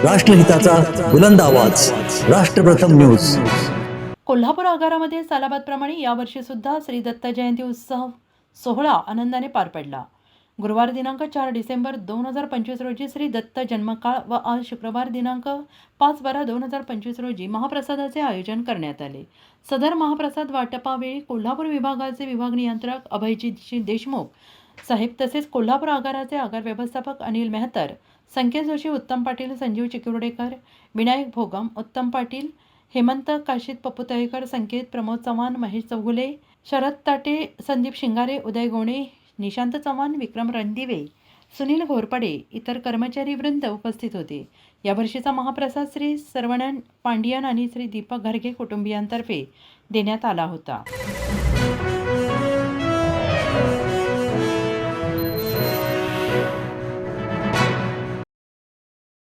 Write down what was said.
राष्ट्रहिताचा बुलंद आवाज, राष्ट्रप्रथम न्यूज। कोल्हापूर आगारामध्ये सालाबादप्रमाणे यावर्षी सुद्धा श्री दत्त जयंती उत्सव सोहळा आनंदाने पार पडला। गुरुवार दिनांक 4 डिसेंबर 2025 रोजी श्री दत्त जन्मकाळ व आज शुक्रवार दिनांक 5/12/2025 रोजी महाप्रसादाचे आयोजन करण्यात आले। सदर महाप्रसाद वाटपावेळी कोल्हापूर विभागाचे विभाग नियंत्रक अभयजी देशमुख साहेब तसेच कोल्हापूर आगाराचे आगार व्यवस्थापक अनिल मेहतर, संकेत जोशी, उत्तम पाटील, संजीव चिकुर्डेकर, विनायक भोगम, उत्तम पाटील, हेमंत काशीद, पप्पू तळेकर, संकेत, प्रमोद चव्हाण, महेश चौगुले, शरद ताटे, संदीप शिंगारे, उदय गोणे, निशांत चव्हाण, विक्रम रणदिवे, सुनील घोरपडे इतर कर्मचारी वृंद उपस्थित होते। यावर्षीचा महाप्रसाद श्री सर्वणन पांडियन आणि श्री दीपक घरगे कुटुंबियांतर्फे देण्यात आला होता।